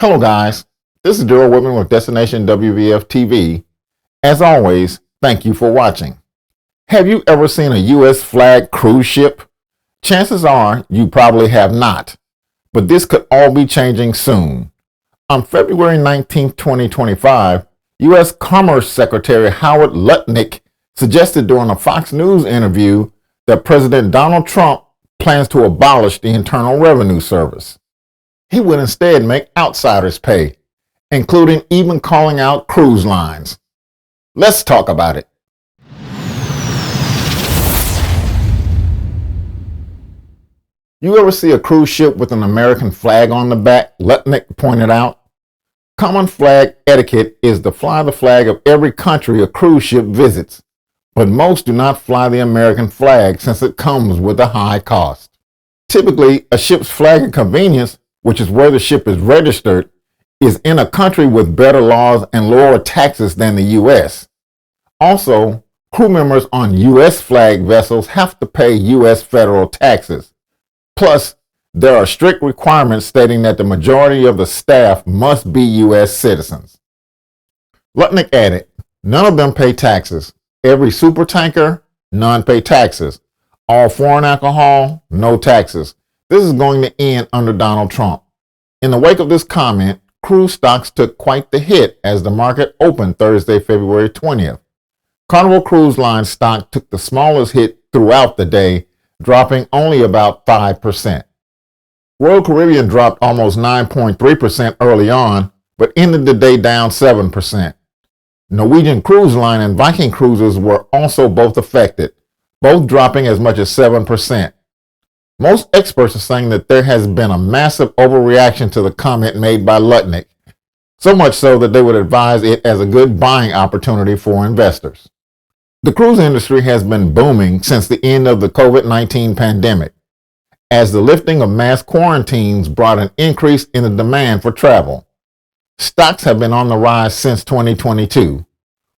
Hello guys, this is Daryl Whitman with DestinationWVFTV. As always, thank you for watching. Have you ever seen a U.S. flag cruise ship? Chances are you probably have not, but this could all be changing soon. On February 19, 2025, U.S. Commerce Secretary Howard Lutnick suggested during a Fox News interview that President Donald Trump plans to abolish the Internal Revenue Service. He would instead make outsiders pay, including even calling out cruise lines. Let's talk about it. You ever see a cruise ship with an American flag on the back? Lutnick pointed out. Common flag etiquette is to fly the flag of every country a cruise ship visits, but most do not fly the American flag since it comes with a high cost. Typically, a ship's flag of convenience, which is where the ship is registered, is in a country with better laws and lower taxes than the U.S. Also, crew members on U.S. flag vessels have to pay U.S. federal taxes. Plus, there are strict requirements stating that the majority of the staff must be U.S. citizens. Lutnick added, none of them pay taxes. Every supertanker, none pay taxes. All foreign alcohol, no taxes. This is going to end under Donald Trump. In the wake of this comment, cruise stocks took quite the hit as the market opened Thursday, February 20th. Carnival Cruise Line stock took the smallest hit throughout the day, dropping only about 5%. Royal Caribbean dropped almost 9.3% early on, but ended the day down 7%. Norwegian Cruise Line and Viking Cruises were also both affected, both dropping as much as 7%. Most experts are saying that there has been a massive overreaction to the comment made by Lutnick, so much so that they would advise it as a good buying opportunity for investors. The cruise industry has been booming since the end of the COVID-19 pandemic, as the lifting of mass quarantines brought an increase in the demand for travel. Stocks have been on the rise since 2022.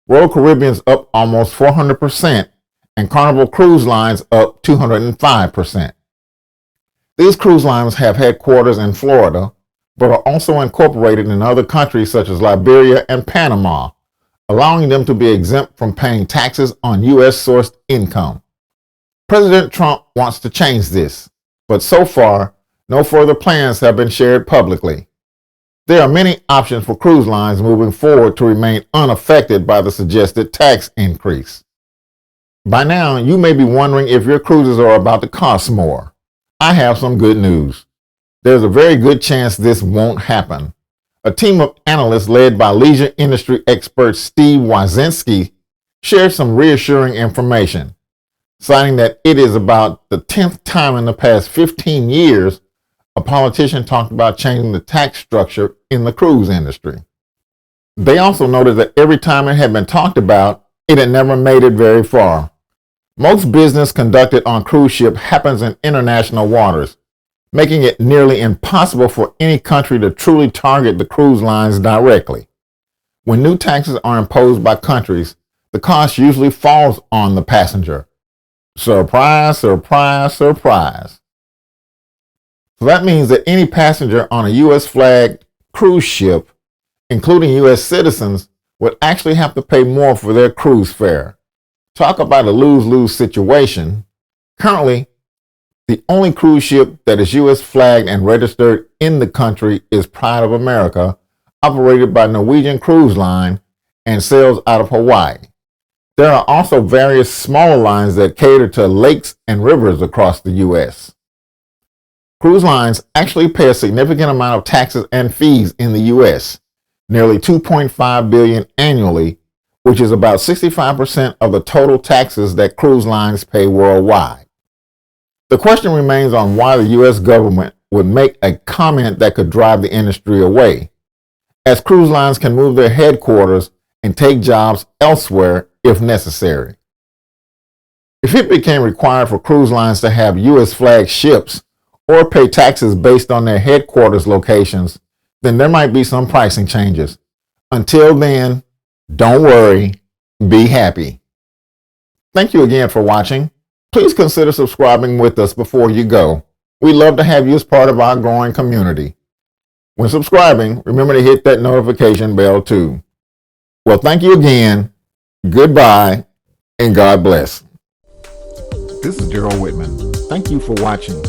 Royal Caribbean's up almost 400%, and Carnival Cruise Lines up 205%. These cruise lines have headquarters in Florida, but are also incorporated in other countries such as Liberia and Panama, allowing them to be exempt from paying taxes on U.S.-sourced income. President Trump wants to change this, but so far, no further plans have been shared publicly. There are many options for cruise lines moving forward to remain unaffected by the suggested tax increase. By now, you may be wondering if your cruises are about to cost more. I have some good news. There's a very good chance this won't happen. A team of analysts led by leisure industry expert Steve Wazinski shared some reassuring information, citing that it is about the 10th time in the past 15 years a politician talked about changing the tax structure in the cruise industry. They also noted that every time it had been talked about, it had never made it very far. Most business conducted on cruise ship happens in international waters, making it nearly impossible for any country to truly target the cruise lines directly. When new taxes are imposed by countries, the cost usually falls on the passenger. Surprise, surprise, surprise. So that means that any passenger on a U.S. flagged cruise ship, including U.S. citizens, would actually have to pay more for their cruise fare. Talk about a lose-lose situation. Currently, the only cruise ship that is U.S. flagged and registered in the country is Pride of America, operated by Norwegian Cruise Line and sails out of Hawaii. There are also various smaller lines that cater to lakes and rivers across the U.S. Cruise lines actually pay a significant amount of taxes and fees in the U.S., nearly $2.5 billion annually, which is about 65% of the total taxes that cruise lines pay worldwide. The question remains on why the U.S. government would make a comment that could drive the industry away, as cruise lines can move their headquarters and take jobs elsewhere if necessary. If it became required for cruise lines to have U.S. flagged ships or pay taxes based on their headquarters locations, then there might be some pricing changes. Until then, don't worry, be happy. Thank you again for watching. Please consider subscribing with us before you go. We'd love to have you as part of our growing community. When subscribing, remember to hit that notification bell too. Well, thank you again. Goodbye, and God bless. This is Gerald Whitman. Thank you for watching.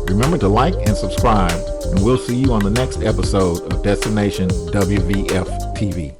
Remember to like and subscribe, and we'll see you on the next episode of Destination WVF TV.